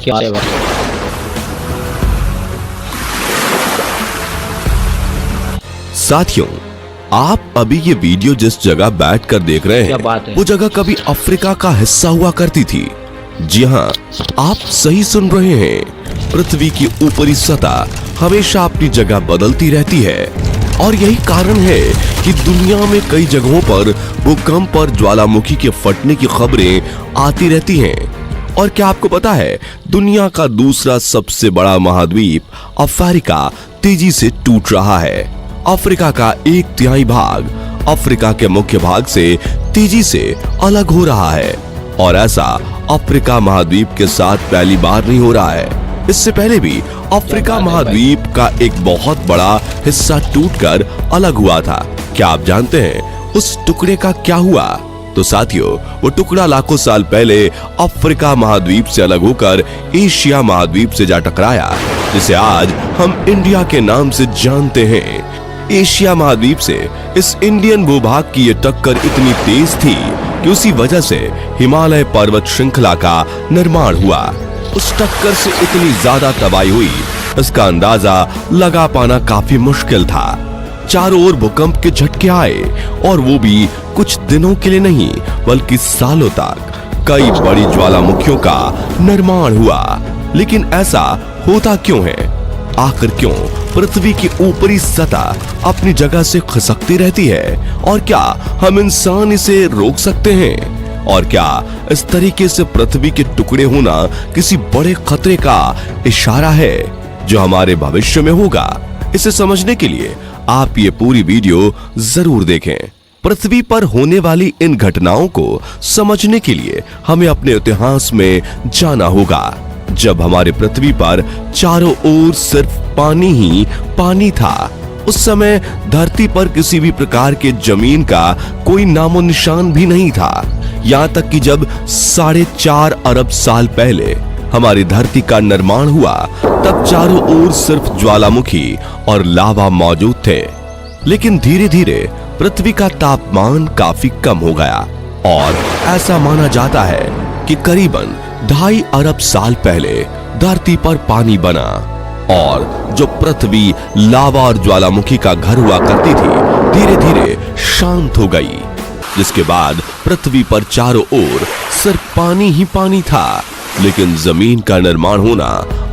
क्या है भाई? साथियों, आप अभी ये वीडियो जिस जगह बैठकर देख रहे क्या बात है? हैं वो जगह कभी अफ्रीका का हिस्सा हुआ करती थी। जी हाँ, आप सही सुन रहे हैं। पृथ्वी की ऊपरी सतह हमेशा अपनी जगह बदलती रहती है और यही कारण है कि दुनिया में कई जगहों पर भूकंप और ज्वालामुखी के फटने की खबरें आती रहती हैं। और क्या आपको पता है, दुनिया का दूसरा सबसे बड़ा महाद्वीप अफ्रीका तेजी से टूट रहा है। अफ्रीका का 1/3 भाग अफ्रीका के मुख्य भाग से तेजी से अलग हो रहा है और ऐसा अफ्रीका महाद्वीप के साथ पहली बार नहीं हो रहा है। इससे पहले भी अफ्रीका महाद्वीप का एक बहुत बड़ा हिस्सा टूटकर अलग हुआ था। क्या आप जानते हैं उस टुकड़े का क्या हुआ? तो साथियों, वो टुकड़ा लाखों साल पहले अफ्रीका महाद्वीप से अलग होकर एशिया महाद्वीप से जा टकराया, जिसे आज हम इंडिया के नाम से जानते हैं। एशिया महाद्वीप से इस इंडियन भूभाग की ये टक्कर इतनी तेज थी कि उसी वजह से हिमालय पर्वत श्रृंखला का निर्माण हुआ। उस टक्कर से इतनी ज्यादा तबाही हुई, इसका अंदाजा लगा पाना काफी मुश्किल था। चारों ओर भूकंप के झटके आए और वो भी कुछ दिनों के लिए नहीं बल्कि सालों तक। कई बड़ी ज्वालामुखियों का निर्माण हुआ, लेकिन ऐसा होता क्यों है? आखिर क्यों पृथ्वी की ऊपरी सतह अपनी जगह से खिसकती रहती है? और क्या हम इंसान इसे रोक सकते हैं? और क्या इस तरीके से पृथ्वी के टुकड़े होना किसी बड़े खतरे का इशारा है जो हमारे भविष्य में होगा? इसे समझने के लिए आप ये पूरी वीडियो जरूर देखें। पृथ्वी पर होने वाली इन घटनाओं को समझने के लिए हमें अपने इतिहास में जाना होगा, जब हमारे पृथ्वी पर चारों ओर सिर्फ पानी ही पानी था। उस समय धरती पर किसी भी प्रकार के जमीन का कोई नामो निशान भी नहीं था। यहाँ तक कि जब 4.5 अरब साल पहले हमारी धरती का निर्माण हुआ, तब चारों ओर सिर्फ ज्वालामुखी और लावा मौजूद थे। लेकिन धीरे धीरे पृथ्वी का तापमान काफी कम हो गया और ऐसा माना जाता है कि करीबन 2.5 अरब साल पहले धरती पर पानी बना और जो पृथ्वी लावा और ज्वालामुखी का घर हुआ करती थी, धीरे धीरे शांत हो गई, जिसके बाद पृथ्वी पर चारों ओर सिर्फ पानी ही पानी था। लेकिन जमीन का निर्माण होना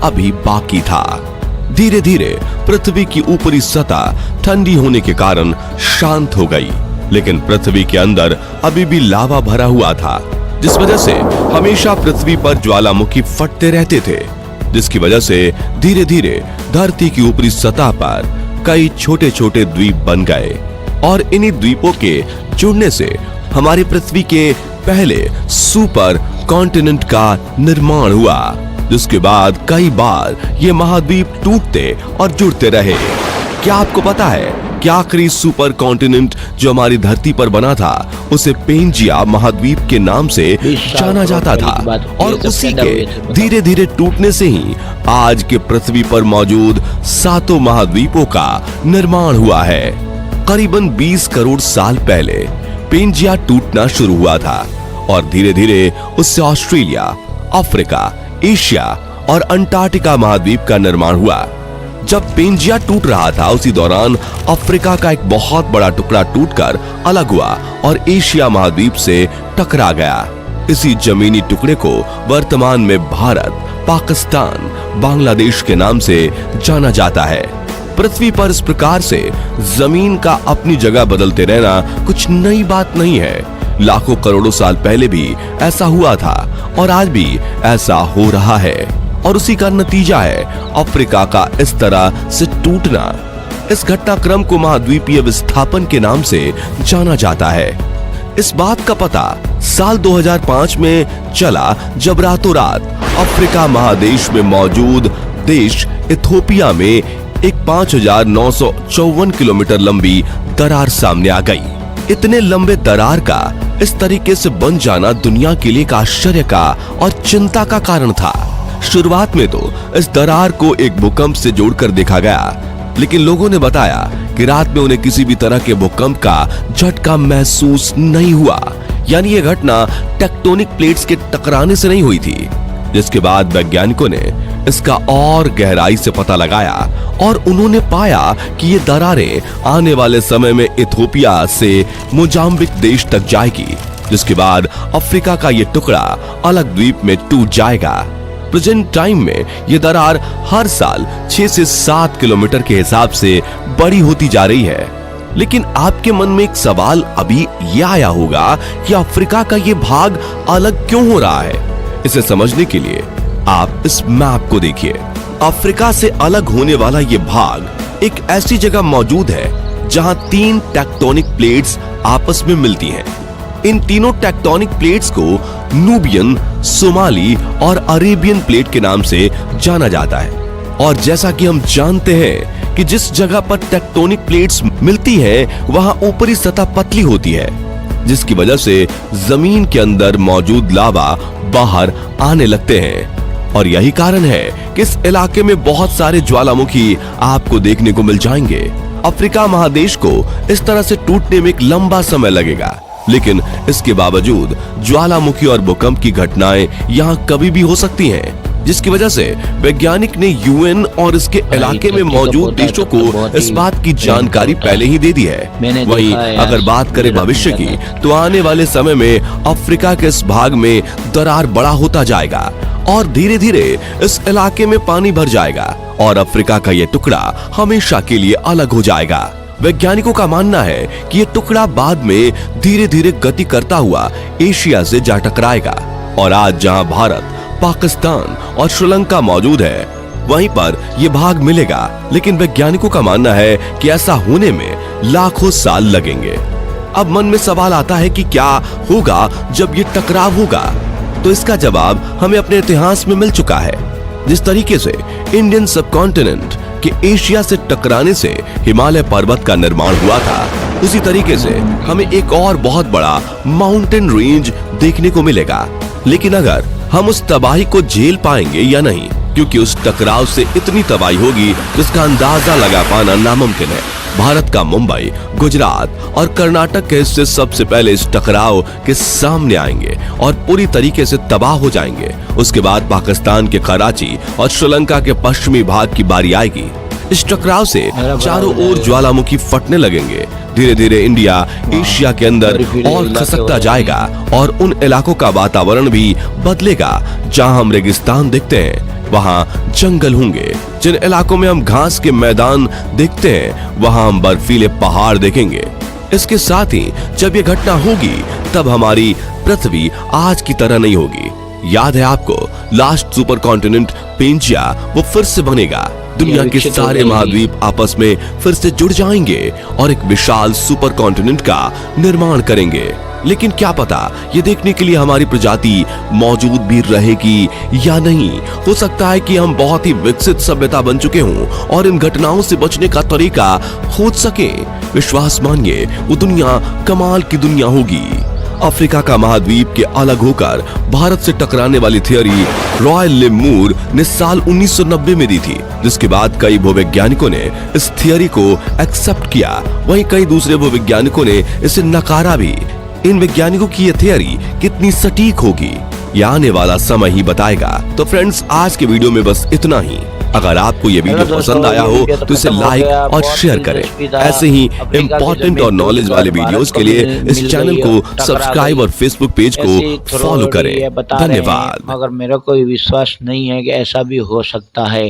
अभी बाकी था। धीरे धीरे पृथ्वी की ऊपरी सतह ठंडी होने के कारण शांत हो गई, लेकिन पृथ्वी के अंदर अभी भी लावा भरा हुआ था, जिस वजह से हमेशा पृथ्वी पर ज्वालामुखी फटते रहते थे, जिसकी वजह से धीरे धीरे धरती की ऊपरी सतह पर कई छोटे छोटे द्वीप बन गए और इन्हीं द्वीपों के जुड़ने से हमारी पृथ्वी के पहले सुपर कॉन्टिनेंट का निर्माण हुआ, जिसके बाद कई बार ये महाद्वीप टूटते और जुड़ते रहे। क्या आपको पता है कि आखिरी सुपर कॉन्टिनेंट जो हमारी धरती पर बना था, उसे पेंजिया महाद्वीप के नाम से जाना जाता था और उसी के धीरे धीरे टूटने से ही आज के पृथ्वी पर मौजूद 7 महाद्वीपों का निर्माण हुआ है। करीबन 20 करोड़ साल पहले पेंजिया टूटना शुरू हुआ था और धीरे धीरे उससे ऑस्ट्रेलिया, अफ्रीका, एशिया और अंटार्कटिका महाद्वीप का निर्माण हुआ। जब पेंजिया टूट रहा था, उसी दौरान अफ्रीका का एक बहुत बड़ा टुकड़ा टूटकर अलग हुआ और एशिया महाद्वीप से टकरा गया। इसी जमीनी टुकड़े को वर्तमान में भारत, पाकिस्तान, बांग्लादेश के नाम से जाना जाता है। पृथ्वी पर इस प्रकार से जमीन का अपनी जगह बदलते रहना कुछ नई बात नहीं है। लाखों करोड़ों साल पहले भी ऐसा हुआ था और आज भी ऐसा हो रहा है और उसी का नतीजा है अफ्रीका का इस तरह से टूटना। इस घटनाक्रम को महाद्वीपीय विस्थापन के नाम से जाना जाता है। इस बात का पता साल 2005 में चला जब रातों रात अफ्रीका महादेश में मौजूद देश इथोपिया में एक 5,954 किलोमीटर लंबी दरार सामने आ गई। इतने लंबे दरार का इस तरीके से बन जाना दुनिया के लिए एक आश्चर्य का और चिंता का कारण था। शुरुआत में तो इस दरार को एक भूकंप से जोड़कर देखा गया, लेकिन लोगों ने बताया कि रात में उन्हें किसी भी तरह के भूकंप का झटका महसूस नहीं हुआ। यानी यह घटना टेक्टोनिक प्लेट्स के टकराने से नहीं हुई थी। जिसके बाद वैज्ञानिकों ने इसका और गहराई से पता लगाया और उन्होंने पाया कि ये दरारें आने वाले समय में इथियोपिया से मोजाम्बिक देश तक जाएगी, जिसके बाद अफ्रीका का ये टुकड़ा अलग द्वीप में टूट जाएगा। प्रेजेंट टाइम में ये दरार हर साल 6 से 7 किलोमीटर के हिसाब से बड़ी होती जा रही है। लेकिन आपके मन में एक सवाल अभी ये आया होगा कि अफ्रीका का ये भाग अलग क्यों हो रहा है। इसे समझने के लिए आप इस मैप को देखिए। अफ्रीका से अलग होने वाला ये भाग एक ऐसी जगह मौजूद है जहां 3 टेक्टोनिक प्लेट्स आपस में मिलती हैं। इन तीनों टेक्टोनिक प्लेट्स को नूबियन, सोमाली और अरेबियन प्लेट के नाम से जाना जाता है। और जैसा कि हम जानते हैं कि जिस जगह पर टेक्टोनिक प्लेट्स मिलती हैं, वहां ऊपरी सतह पतली होती है, जिसकी वजह से जमीन के अंदर मौजूद लावा बाहर आने लगते हैं। और यही कारण है कि इस इलाके में बहुत सारे ज्वालामुखी आपको देखने को मिल जाएंगे। अफ्रीका महादेश को इस तरह से टूटने में एक लंबा समय लगेगा, लेकिन इसके बावजूद ज्वालामुखी और भूकंप की घटनाएं यहाँ कभी भी हो सकती हैं, जिसकी वजह से वैज्ञानिक ने यूएन और इसके इलाके में मौजूद देशों को इस बात की जानकारी पहले ही दे दी है। वहीं अगर बात करें भविष्य की, तो आने वाले समय में अफ्रीका के इस भाग में दरार बड़ा होता जाएगा और धीरे धीरे इस इलाके में पानी भर जाएगा और अफ्रीका का ये टुकड़ा हमेशा के लिए अलग हो जाएगा। वैज्ञानिकों का मानना है कि ये टुकड़ा बाद में धीरे धीरे गति करता हुआ एशिया से जा टकराएगा और आज जहां भारत, पाकिस्तान और श्रीलंका मौजूद है, वहीं पर यह भाग मिलेगा। लेकिन वैज्ञानिकों का मानना है कि ऐसा होने में लाखों साल लगेंगे। अब मन में सवाल आता है कि क्या होगा जब ये टकराव होगा, तो इसका जवाब हमें अपने इतिहास में मिल चुका है। जिस तरीके से इंडियन सबकॉन्टिनेंट के एशिया से टकराने से हिमालय पर्वत का निर्माण हुआ था, उसी तरीके से हमें एक और बहुत बड़ा माउंटेन रेंज देखने को मिलेगा। लेकिन अगर हम उस तबाही को झेल पाएंगे या नहीं, क्योंकि उस टकराव से इतनी तबाही होगी जिसका अंदाजा लगा पाना नामुमकिन है। भारत का मुंबई, गुजरात और कर्नाटक के हिस्से सबसे पहले इस टकराव के सामने आएंगे और पूरी तरीके से तबाह हो जाएंगे। उसके बाद पाकिस्तान के कराची और श्रीलंका के पश्चिमी भाग की बारी आएगी। इस टकराव से चारों ओर ज्वालामुखी फटने लगेंगे। धीरे धीरे इंडिया एशिया के अंदर और खसकता जाएगा और उन इलाकों का वातावरण भी बदलेगा। जहां हम रेगिस्तान देखते हैं, वहां जंगल होंगे। जिन इलाकों में हम घास के मैदान देखते हैं, वहां हम बर्फीले पहाड़ देखेंगे। इसके साथ ही जब ये घटना होगी, तब हमारी पृथ्वी आज की तरह नहीं होगी। याद है आपको, लास्ट सुपर कॉन्टिनेंट पेंजिया वो फिर से बनेगा। दुनिया के सारे महाद्वीप आपस में फिर से जुड़ जाएंगे और एक विशाल सुपर कॉन्टिनेंट का निर्माण करेंगे। लेकिन क्या पता, ये देखने के लिए हमारी प्रजाति मौजूद भी रहेगी या नहीं। हो सकता है कि हम बहुत ही विकसित सभ्यता बन चुके हों और इन घटनाओं से बचने का तरीका खोज सकें। विश्वास मानिए, वो दुनिया कमाल की दुनिया होगी। अफ्रीका का महाद्वीप के अलग होकर भारत से टकराने वाली थियरी रॉयल लेमूर ने साल 1990 में दी थी, जिसके बाद कई भूवैज्ञानिकों ने इस थियरी को एक्सेप्ट किया। वहीं कई दूसरे भूवैज्ञानिकों ने इसे नकारा भी। इन वैज्ञानिकों की यह थियरी कितनी सटीक होगी, यह आने वाला समय ही बताएगा। तो फ्रेंड्स, आज के वीडियो में बस इतना ही। अगर आपको ये वीडियो पसंद आया हो तो इसे लाइक और शेयर करें। ऐसे ही इम्पोर्टेंट और नॉलेज वाले वीडियोस के लिए इस चैनल को सब्सक्राइब और फेसबुक पेज को फॉलो करें। धन्यवाद। मगर मेरा कोई विश्वास नहीं है कि ऐसा भी हो सकता है।